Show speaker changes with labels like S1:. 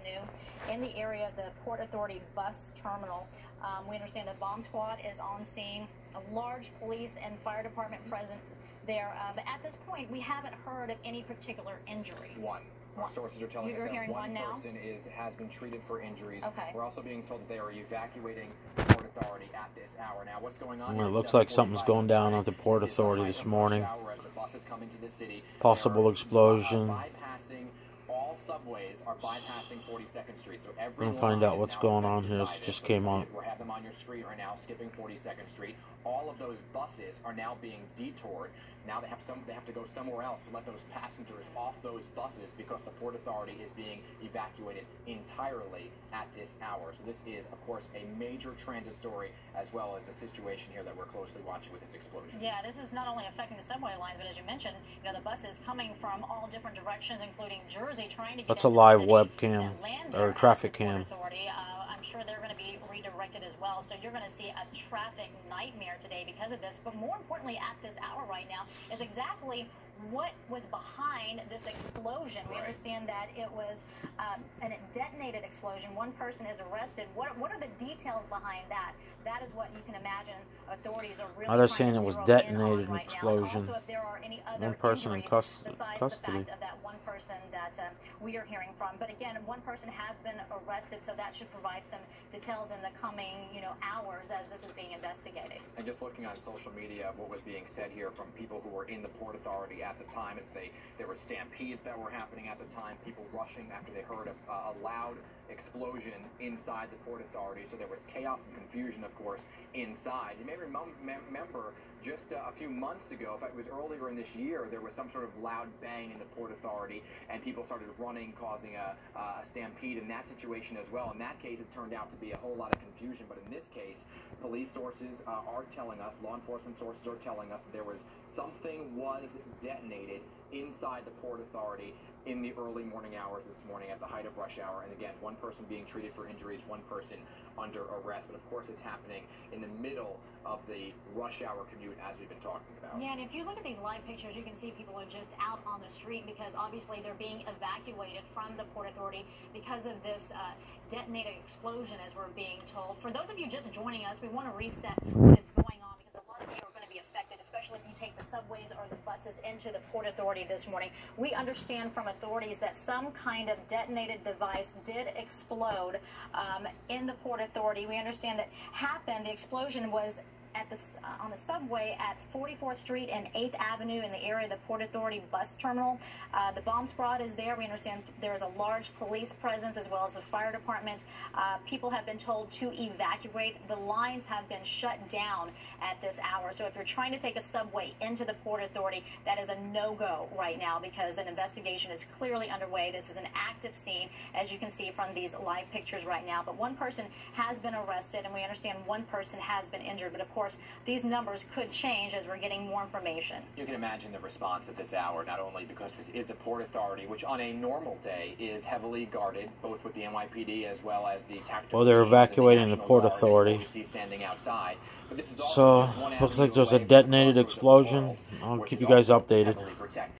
S1: Avenue in the area of the Port Authority bus terminal. We understand the bomb squad is on scene, a large police and fire department present there. But at this point, we haven't heard of any particular injuries.
S2: Our sources are telling us that one person has been treated for injuries.
S1: Okay.
S2: We're also being told that they are evacuating the Port Authority at this hour. Now, what's going on?
S3: Well, it looks like something's going down at the Port Authority this morning. Possible explosion.
S2: All subways are bypassing 42nd Street. So
S3: we're going to find out what's going on here. This just came on.
S2: We have them on your screen right now, skipping 42nd Street. All of those buses are now being detoured. Now they have to go somewhere else to let those passengers off those buses because the Port Authority is being evacuated entirely at this hour. So this is, of course, a major transit story as well as a situation here that we're closely watching with this explosion.
S1: Yeah, this is not only affecting the subway lines, but as you mentioned, the buses coming from all different directions, including Jersey, trying to get
S3: That's a live webcam or traffic cam.
S1: I'm sure they're going to be redirected as well. So you're going to see a traffic nightmare today because of this. But more importantly, at this hour right now, is exactly what was behind this explosion. We understand that it was a detonated explosion. One person is arrested. What are the details behind that? That is what you can imagine authorities are really
S3: they're saying it was detonated
S1: right
S3: explosion.
S1: Also, if there are any other
S3: one person in custody.
S1: besides the fact of that one person that we are hearing from. But again, one person has been arrested, so that should provide some details in the coming hours as this is being investigated.
S2: And just looking on social media, what was being said here from people who were in the Port Authority at the time, there were stampedes that were happening at the time, people rushing after they heard a loud explosion inside the Port Authority. So there was chaos and confusion, of course, inside. You may remember just a few months ago, in fact it was earlier in this year, there was some sort of loud bang in the Port Authority and people started running, causing a stampede in that situation as well. In that case, it turned out to be a whole lot of confusion, but in this case, police sources are telling us, law enforcement sources are telling us that something was detonated inside the Port Authority in the early morning hours this morning at the height of rush hour. And again, one person being treated for injuries, one person under arrest. But of course, it's happening in the middle of the rush hour commute as we've been talking about.
S1: Yeah, and if you look at these live pictures, you can see people are just out on the street because obviously they're being evacuated from the Port Authority because of this detonated explosion, as we're being told. For those of you just joining us, we want to reset what is going on because a lot of you are going to be affected, especially if you take the subways or the buses into the Port Authority this morning. We understand from authorities that some kind of detonated device did explode in the Port Authority. We understand that the explosion was at on the subway at 44th Street and 8th Avenue in the area of the Port Authority bus terminal. The bomb squad is there. We understand there is a large police presence as well as a fire department. People have been told to evacuate. The lines have been shut down at this hour. So if you're trying to take a subway into the Port Authority, that is a no-go right now because an investigation is clearly underway. This is an active scene, as you can see from these live pictures right now. But one person has been arrested, and we understand one person has been injured. But of course, these numbers could change as we're getting more information.
S2: You can imagine the response at this hour, not only because this is the Port Authority, which on a normal day is heavily guarded, both with the NYPD as well as the tactical.
S3: Well, they're evacuating the Port Authority.
S2: Standing outside. But this is
S3: so, looks like there's a detonated explosion. I'll keep you guys updated.